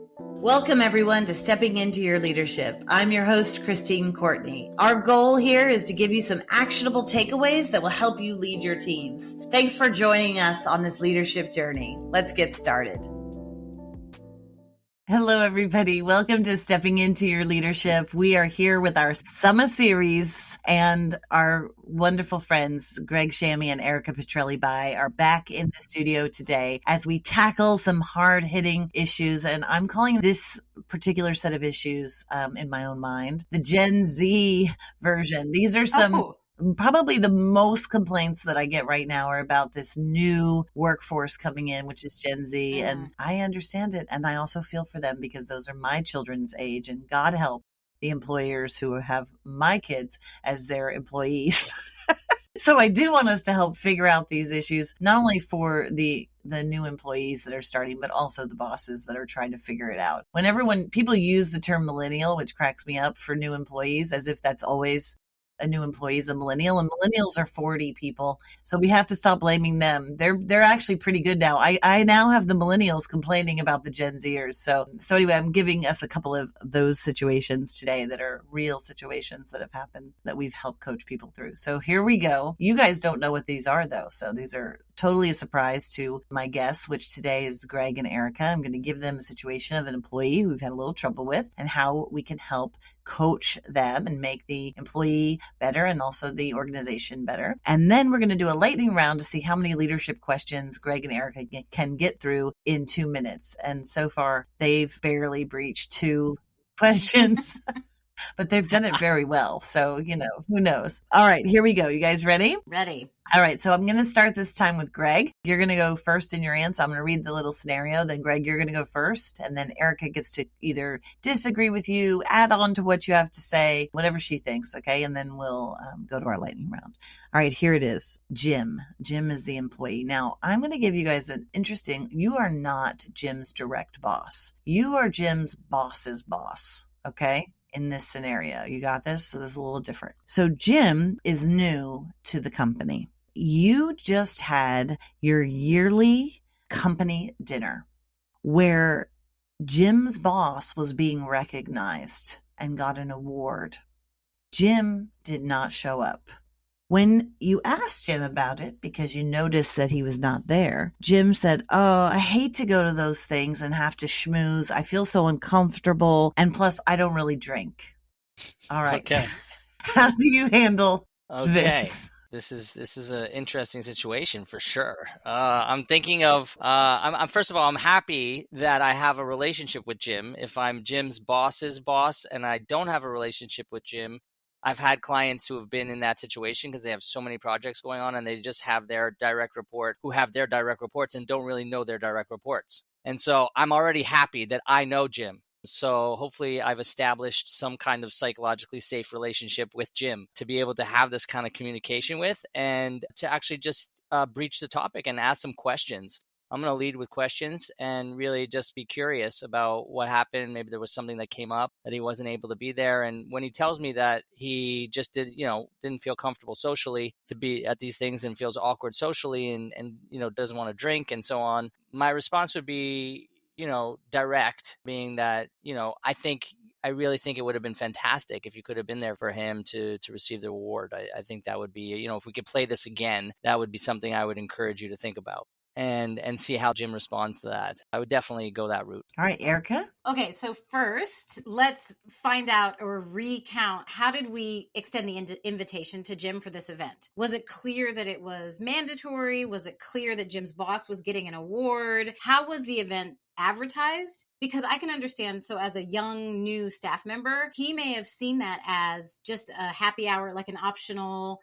Welcome, everyone, to Stepping Into Your Leadership. I'm your host, Christine Courtney. Our goal here is to give you some actionable takeaways that will help you lead your teams. Thanks for joining us on this leadership journey. Let's get started. Hello, everybody. Welcome to Stepping Into Your Leadership. We are here with our summer series, and our wonderful friends, Greg, Shamie, and Erika Petrelli are back in the studio today as we tackle some hard-hitting issues. And I'm calling this particular set of issues, in my own mind, the Gen Z version. These are some... Probably the most complaints that I get right now are about this new workforce coming in, which is Gen Z. And I understand it. And I also feel for them because those are my children's age. And God help the employers who have my kids as their employees. So I do want us to help figure out these issues, not only for the new employees that are starting, but also the bosses that are trying to figure it out. When people use the term millennial, which cracks me up for new employees, as if that's always a new employee is a millennial, and millennials are 40 people. So we have to stop blaming them. They're actually pretty good now. I now have the millennials complaining about the Gen Zers. So anyway, I'm giving us a couple of those situations today that are real situations that have happened that we've helped coach people through. So here we go. You guys don't know what these are though. So these are totally a surprise to my guests, which today is Greg and Erika. I'm going to give them a situation of an employee who we've had a little trouble with and how we can help coach them and make the employee better and also the organization better. And then we're going to do a lightning round to see how many leadership questions Greg and Erika can get through in 2 minutes. And so far, they've barely breached 2 questions. But they've done it very well. So, who knows? All right, here we go. You guys ready? Ready. All right, so I'm going to start this time with Greg. You're going to go first in your answer. I'm going to read the little scenario. Then, Greg, you're going to go first. And then Erika gets to either disagree with you, add on to what you have to say, whatever she thinks, okay? And then we'll go to our lightning round. All right, here it is. Jim. Jim is the employee. Now, I'm going to give you guys you are not Jim's direct boss. You are Jim's boss's boss, okay? In this scenario. You got this? So this is a little different. So Jim is new to the company. You just had your yearly company dinner where Jim's boss was being recognized and got an award. Jim did not show up. When you asked Jim about it, because you noticed that he was not there, Jim said, "Oh, I hate to go to those things and have to schmooze. I feel so uncomfortable. And plus, I don't really drink." All right. Okay. How do you handle this? This is an interesting situation for sure. I'm thinking of, I'm first of all, I'm happy that I have a relationship with Jim. If I'm Jim's boss's boss and I don't have a relationship with Jim, I've had clients who have been in that situation because they have so many projects going on and they just have their direct report who have their direct reports and don't really know their direct reports. And so I'm already happy that I know Jim. So hopefully I've established some kind of psychologically safe relationship with Jim to be able to have this kind of communication with and to actually just breach the topic and ask some questions. I'm going to lead with questions and really just be curious about what happened. Maybe there was something that came up that he wasn't able to be there. And when he tells me that he just didn't feel comfortable socially to be at these things and feels awkward socially and doesn't want to drink and so on, my response would be, direct, being that, I really think it would have been fantastic if you could have been there for him to receive the award. I think that would be, if we could play this again, that would be something I would encourage you to think about. And see how Jim responds to that. I would definitely go that route. All right, Erika? Okay, so first, let's find out or recount, how did we extend the invitation to Jim for this event? Was it clear that it was mandatory? Was it clear that Jim's boss was getting an award? How was the event advertised? Because I can understand, so as a young new staff member, he may have seen that as just a happy hour, like an optional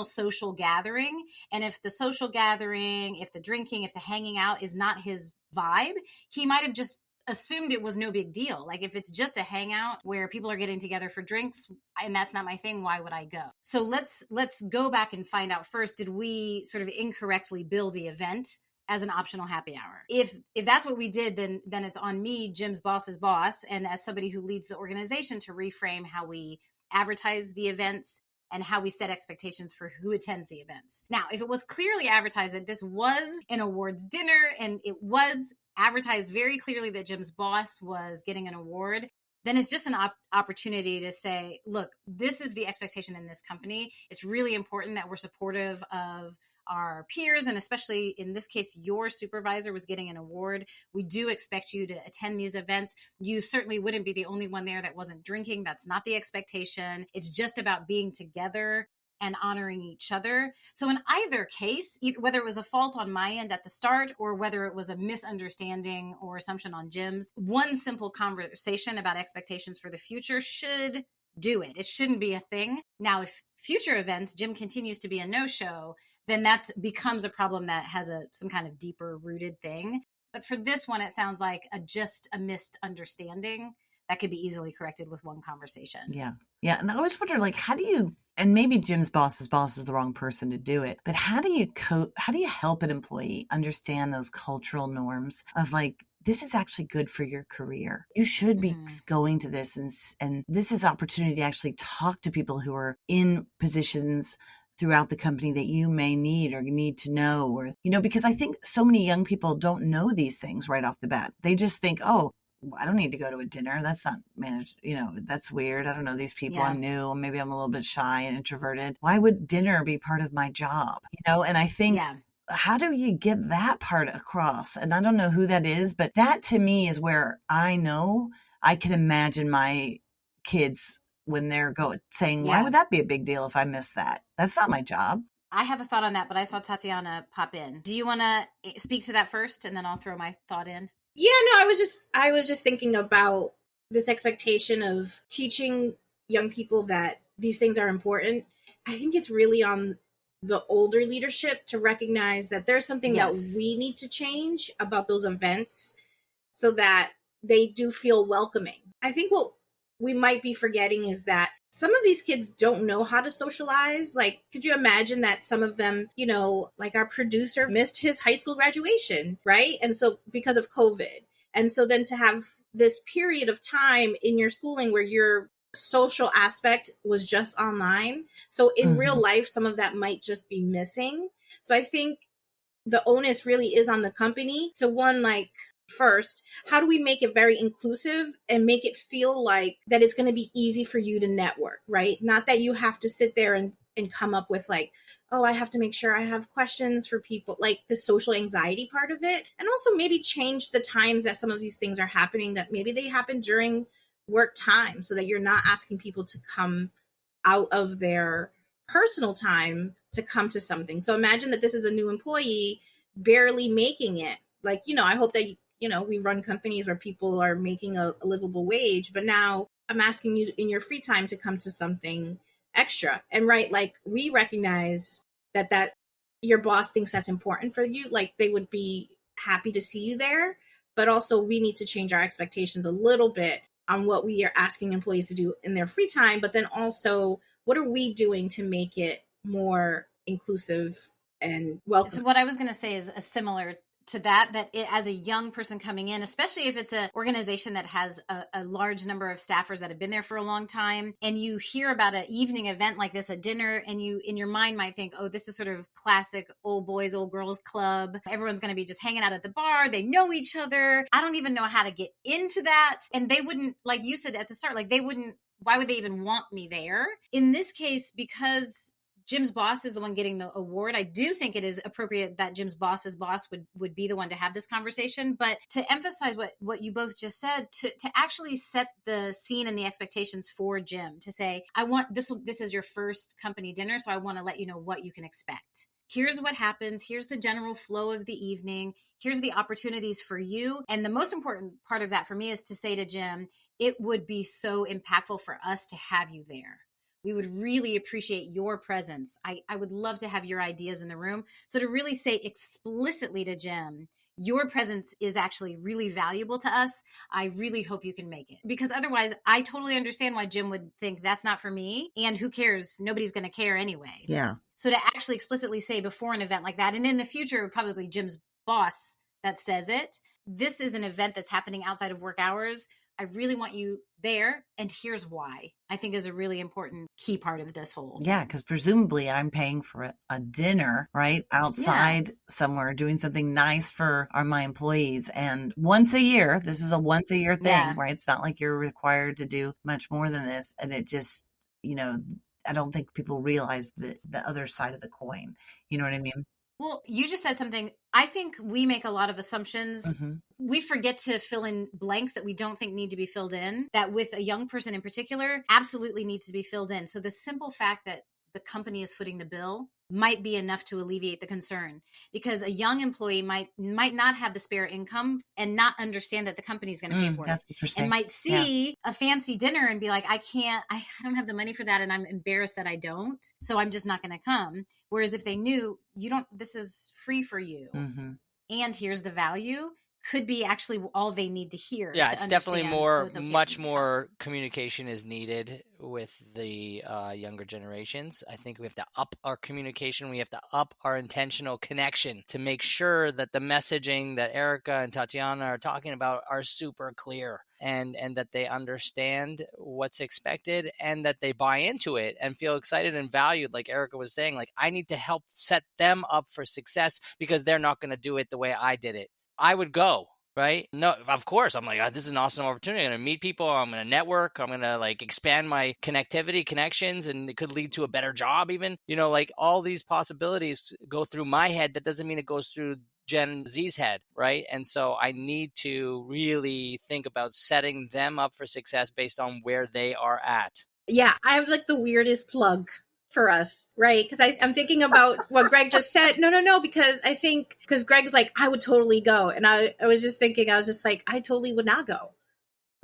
social gathering. And if the social gathering, if the drinking, if the hanging out is not his vibe, he might have just assumed it was no big deal. Like if it's just a hangout where people are getting together for drinks and that's not my thing, why would I go? So let's go back and find out first, did we sort of incorrectly bill the event as an optional happy hour? If that's what we did, then it's on me, Jim's boss's boss, and as somebody who leads the organization, to reframe how we advertise the events and how we set expectations for who attends the events. Now, if it was clearly advertised that this was an awards dinner and it was advertised very clearly that Jim's boss was getting an award, then it's just an opportunity to say, look, this is the expectation in this company. It's really important that we're supportive of our peers, and especially in this case, your supervisor was getting an award. We do expect you to attend these events. You certainly wouldn't be the only one there that wasn't drinking. That's not the expectation. It's just about being together and honoring each other. So in either case, whether it was a fault on my end at the start or whether it was a misunderstanding or assumption on Jim's, one simple conversation about expectations for the future should do it. It shouldn't be a thing. Now, if future events, Jim continues to be a no-show, then that becomes a problem that has some kind of deeper rooted thing. But for this one, it sounds like just a misunderstanding that could be easily corrected with one conversation. Yeah. Yeah. And I always wonder, like, how do you, and maybe Jim's boss is the wrong person to do it, but how do you help an employee understand those cultural norms of like, this is actually good for your career. You should be going to this and this is opportunity to actually talk to people who are in positions throughout the company that you may need or need to know, or, because I think so many young people don't know these things right off the bat. They just think, oh, I don't need to go to a dinner. That's not managed. That's weird. I don't know these people. Yeah. I'm new. Maybe I'm a little bit shy and introverted. Why would dinner be part of my job? And I think, how do you get that part across? And I don't know who that is, but that to me is where I know I can imagine my kids when they're saying, why would that be a big deal if I miss that? That's not my job. I have a thought on that, but I saw Tatiana pop in. Do you want to speak to that first, and then I'll throw my thought in? Yeah, no, I was just thinking about this expectation of teaching young people that these things are important. I think it's really on the older leadership to recognize that there's something that we need to change about those events so that they do feel welcoming. I think what we might be forgetting is that some of these kids don't know how to socialize. Like, could you imagine that some of them, like our producer missed his high school graduation, right? And so because of COVID. And so then to have this period of time in your schooling where your social aspect was just online. So in real life, some of that might just be missing. So I think the onus really is on the company to first, how do we make it very inclusive and make it feel like that it's going to be easy for you to network, right? Not that you have to sit there and come up with like, oh, I have to make sure I have questions for people, like the social anxiety part of it. And also maybe change the times that some of these things are happening, that maybe they happen during work time so that you're not asking people to come out of their personal time to come to something. So imagine that this is a new employee barely making it. Like, I hope that we run companies where people are making a livable wage, but now I'm asking you in your free time to come to something extra. And like we recognize that your boss thinks that's important for you. Like they would be happy to see you there, but also we need to change our expectations a little bit on what we are asking employees to do in their free time. But then also, what are we doing to make it more inclusive and welcome? So what I was going to say is a similar to that it, as a young person coming in, especially if it's an organization that has a large number of staffers that have been there for a long time, and you hear about an evening event like this, a dinner, and you in your mind might think, oh, this is sort of classic old boys, old girls club. Everyone's going to be just hanging out at the bar. They know each other. I don't even know how to get into that. And they wouldn't, like you said at the start, like they wouldn't, why would they even want me there? In this case, because Jim's boss is the one getting the award, I do think it is appropriate that Jim's boss's boss would be the one to have this conversation. But to emphasize what you both just said, to actually set the scene and the expectations for Jim, to say, I want this is your first company dinner, so I want to let you know what you can expect. Here's what happens. Here's the general flow of the evening. Here's the opportunities for you. And the most important part of that for me is to say to Jim, it would be so impactful for us to have you there. We would really appreciate your presence. I would love to have your ideas in the room. So to really say explicitly to Jim, your presence is actually really valuable to us. I really hope you can make it. Because otherwise, I totally understand why Jim would think that's not for me. And who cares? Nobody's going to care anyway. Yeah. So to actually explicitly say before an event like that, and in the future, probably Jim's boss that says it, this is an event that's happening outside of work hours. I really want you there. And here's why, I think is a really important key part of this whole. Yeah, because presumably I'm paying for a dinner, right? Outside somewhere, doing something nice for my employees. And once a year, this is a once a year thing, right? It's not like you're required to do much more than this. And it just, I don't think people realize the other side of the coin. You know what I mean? Well, you just said something. I think we make a lot of assumptions. Mm-hmm. We forget to fill in blanks that we don't think need to be filled in, that with a young person in particular, absolutely needs to be filled in. So the simple fact that the company is footing the bill might be enough to alleviate the concern, because a young employee might not have the spare income and not understand that the company is going to pay for it, and might see a fancy dinner and be like, I don't have the money for that, and I'm embarrassed that I don't, so I'm just not going to come. Whereas if they knew, this is free for you, and here's the value, could be actually all they need to hear. Yeah, to it's definitely much more more communication is needed with the younger generations. I think we have to up our communication. We have to up our intentional connection to make sure that the messaging that Erika and Tatiana are talking about are super clear, and that they understand what's expected, and that they buy into it and feel excited and valued. Like Erika was saying, like, I need to help set them up for success because they're not going to do it the way I did it. I would go, right? No, of course. I'm like, this is an awesome opportunity. I'm going to meet people. I'm going to network. I'm going to like expand my connections, and it could lead to a better job even. Like all these possibilities go through my head. That doesn't mean it goes through Gen Z's head, right? And so I need to really think about setting them up for success based on where they are at. Yeah, I have like the weirdest plug for us, right? Because I'm thinking about what Greg just said. No, because Greg's like, I would totally go. And I was just thinking, I was just like, I totally would not go,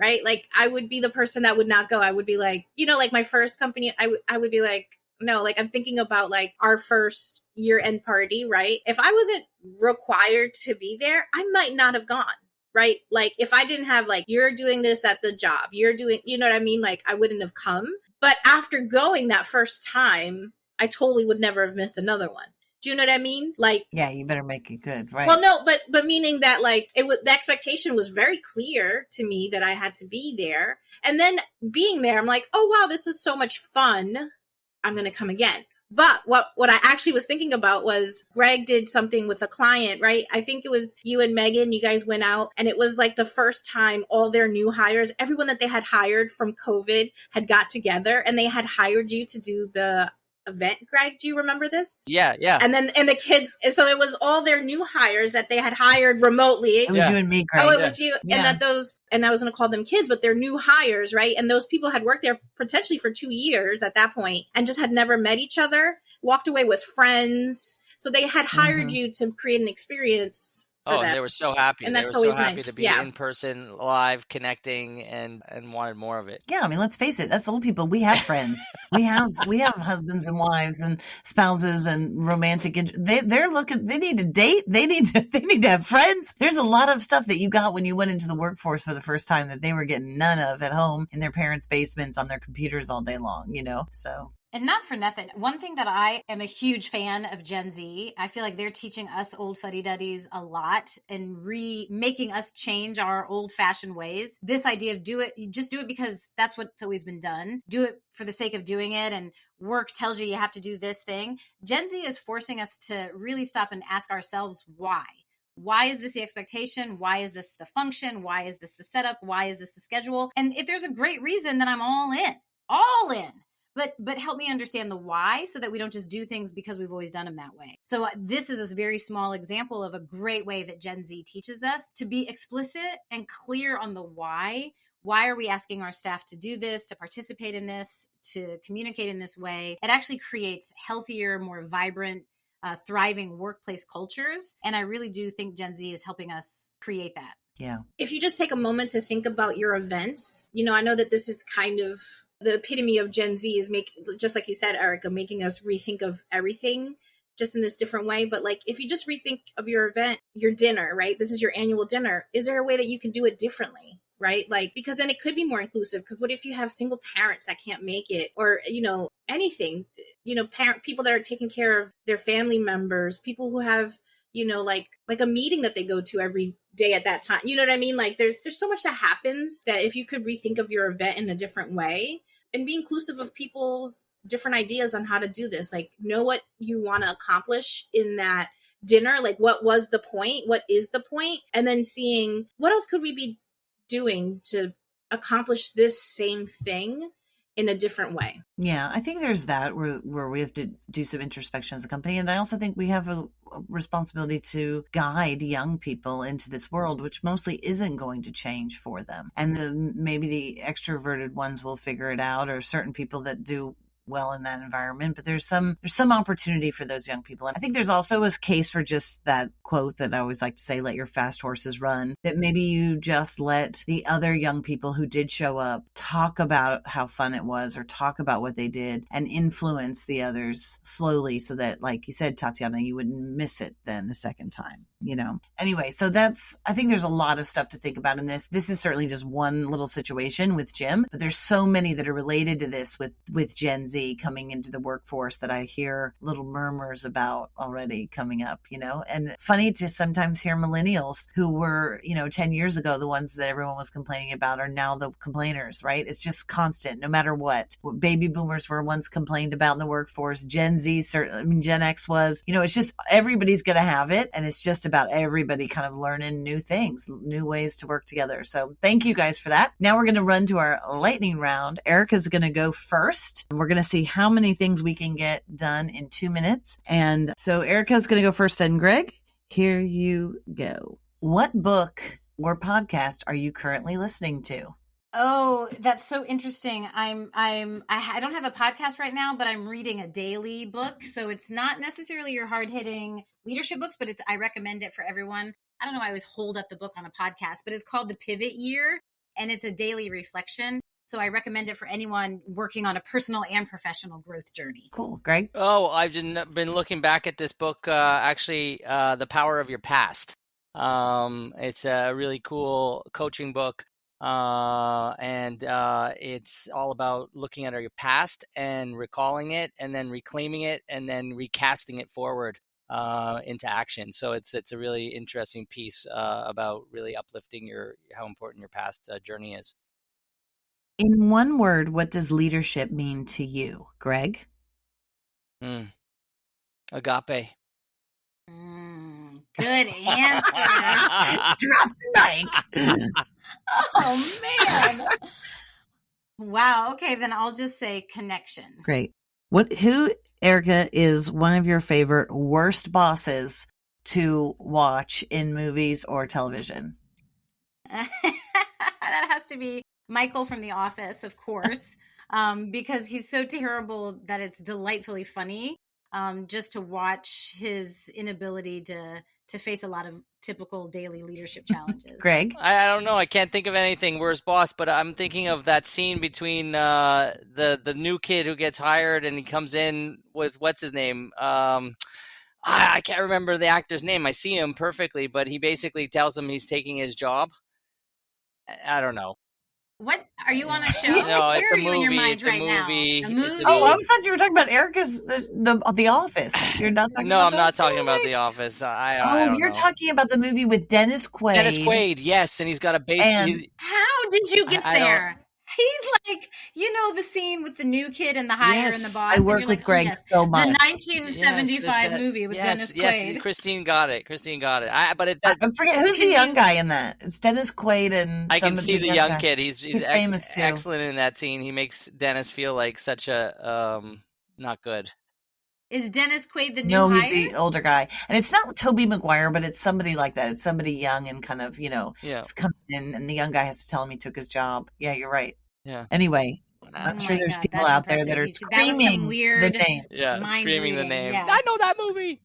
right? Like, I would be the person that would not go. I would be like, like my first company, I would be like, no, like I'm thinking about like our first year-end party, right? If I wasn't required to be there, I might not have gone. Right? Like if I didn't have like, you're doing this at the job, you're doing, you know what I mean? Like I wouldn't have come. But after going that first time, I totally would never have missed another one. Do you know what I mean? Like, yeah, you better make it good, right? Well, no, but meaning that like the expectation was very clear to me that I had to be there. And then being there, I'm like, oh wow, this is so much fun. I'm going to come again. But what I actually was thinking about was Greg did something with a client, right? I think it was you and Megan, you guys went out, and it was like the first time all their new hires, everyone that they had hired from COVID had got together, and they had hired you to do the event. Greg, do you remember this? Yeah. And the kids, and so it was all their new hires that they had hired remotely. It was you and me, Greg. Oh, it was you. Yeah. And I was going to call them kids, but they're new hires, right? And those people had worked there potentially for 2 years at that point and just had never met each other, walked away with friends. So they had hired you to create an experience. And they were so happy. And they that's were so always happy nice. to be in person, live, connecting, and wanted more of it. Yeah, I mean, let's face it. That's old people. We have friends. we have husbands and wives and spouses and romantic. They're looking. They need to date. They need to have friends. There's a lot of stuff that you got when you went into the workforce for the first time that they were getting none of at home in their parents' basements on their computers all day long. So. And not for nothing, one thing that I am a huge fan of Gen Z, I feel like they're teaching us old fuddy-duddies a lot and making us change our old-fashioned ways. This idea of just do it because that's what's always been done. Do it for the sake of doing it, and work tells you have to do this thing. Gen Z is forcing us to really stop and ask ourselves why. Why is this the expectation? Why is this the function? Why is this the setup? Why is this the schedule? And if there's a great reason, then I'm all in. But help me understand the why so that we don't just do things because we've always done them that way. So this is a very small example of a great way that Gen Z teaches us to be explicit and clear on the why. Why are we asking our staff to do this, to participate in this, to communicate in this way? It actually creates healthier, more vibrant, thriving workplace cultures. And I really do think Gen Z is helping us create that. Yeah. If you just take a moment to think about your events, I know that this is kind of the epitome of Gen Z is just like you said, Erika, making us rethink of everything just in this different way. But like, if you just rethink of your event, your dinner, right? This is your annual dinner. Is there a way that you can do it differently? Right? Like, because then it could be more inclusive. Because what if you have single parents that can't make it, or, anything, people that are taking care of their family members, people who have, like a meeting that they go to every day at that time. You know what I mean? Like there's so much that happens that if you could rethink of your event in a different way and be inclusive of people's different ideas on how to do this, like know what you want to accomplish in that dinner, like what was the point, what is the point, and then seeing what else could we be doing to accomplish this same thing in a different way. Yeah, I think there's that where we have to do some introspection as a company. And I also think we have a responsibility to guide young people into this world, which mostly isn't going to change for them. And maybe the extroverted ones will figure it out, or certain people that do well in that environment, but there's some opportunity for those young people. And I think there's also a case for just that quote that I always like to say, let your fast horses run, that maybe you just let the other young people who did show up talk about how fun it was, or talk about what they did, and influence the others slowly so that, like you said, Tatiana, you wouldn't miss it then the second time. Anyway, so I think there's a lot of stuff to think about in this. This is certainly just one little situation with Jim, but there's so many that are related to this with Gen Z coming into the workforce that I hear little murmurs about already coming up, and funny to sometimes hear millennials who were, 10 years ago, the ones that everyone was complaining about are now the complainers, right? It's just constant, no matter what baby boomers were once complained about in the workforce. Gen Z, certainly, Gen X was, it's just everybody's going to have it. And it's just about everybody kind of learning new things, new ways to work together. So thank you guys for that. Now we're going to run to our lightning round. Erika's going to go first. We're going to see how many things we can get done in 2 minutes. And so Erika's going to go first, then Greg. Here you go. What book or podcast are you currently listening to? Oh, that's so interesting. I don't have a podcast right now, but I'm reading a daily book. So it's not necessarily your hard-hitting leadership books, but I recommend it for everyone. I don't know why I always hold up the book on a podcast, but it's called The Pivot Year, and it's a daily reflection. So I recommend it for anyone working on a personal and professional growth journey. Cool. Greg? Oh, I've been looking back at this book, The Power of Your Past. It's a really cool coaching book. And it's all about looking at your past and recalling it, and then reclaiming it, and then recasting it forward into action. So it's a really interesting piece about really uplifting how important your past journey is. In one word, what does leadership mean to you, Greg? Agape. Good answer. Drop the mic. Oh, man. Wow. Okay, then I'll just say connection. Great. Who, Erika, is one of your favorite worst bosses to watch in movies or television? That has to be Michael from The Office, of course, because he's so terrible that it's delightfully funny. Just to watch his inability to face a lot of typical daily leadership challenges. Greg? I don't know. I can't think of anything worse boss, but I'm thinking of that scene between the new kid who gets hired and he comes in with, what's his name? I can't remember the actor's name. I see him perfectly, but he basically tells him he's taking his job. I don't know. What are you on a show? No, it's Where a are you in your movie. mind It's a right movie. now? A It's a movie? movie. Oh, I thought you were talking about Erika's The Office. You're not talking No, about I'm not talking about The Office. I don't you're know. talking about the movie with Dennis Quaid. Dennis Quaid, yes, and he's got a base. And- How did you get I there? He's like, the scene with the new kid and the hire and the boss. I work and you're with like, Greg so much. The 1975 movie with Dennis Quaid. Yes, Christine got it. I forget who's the young guy in that. It's Dennis Quaid and I can see the young guy. kid. He's famous too. Excellent in that scene. He makes Dennis feel like such a not good. Is Dennis Quaid the new No, hire? he's the older guy. And it's not Tobey Maguire, but it's somebody like that. It's somebody young and kind of, it's coming in, and the young guy has to tell him he took his job. Yeah, you're right. Yeah. Anyway, I'm sure there's people out there that are screaming the name. Yeah, screaming the name. Yeah. I know that movie.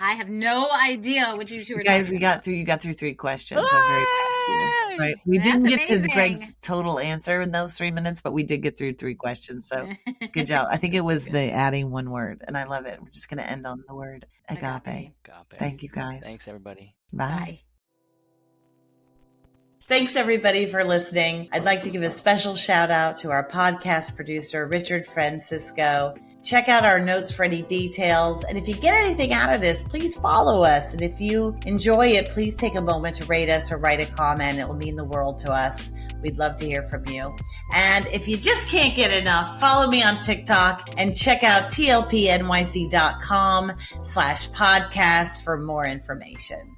I have no idea what you two are Guys, talking about. you got through 3 questions. I'm very proud. Right. We didn't get to Greg's total answer in those 3 minutes, but we did get through 3 questions. So good job. I think it was the adding one word, and I love it. We're just going to end on the word agape. Thank you, guys. Thanks, everybody. Bye. Thanks, everybody, for listening. I'd like to give a special shout out to our podcast producer, Richard Francisco. Check out our notes for any details. And if you get anything out of this, please follow us. And if you enjoy it, please take a moment to rate us or write a comment. It will mean the world to us. We'd love to hear from you. And if you just can't get enough, follow me on TikTok and check out tlpnyc.com/podcast for more information.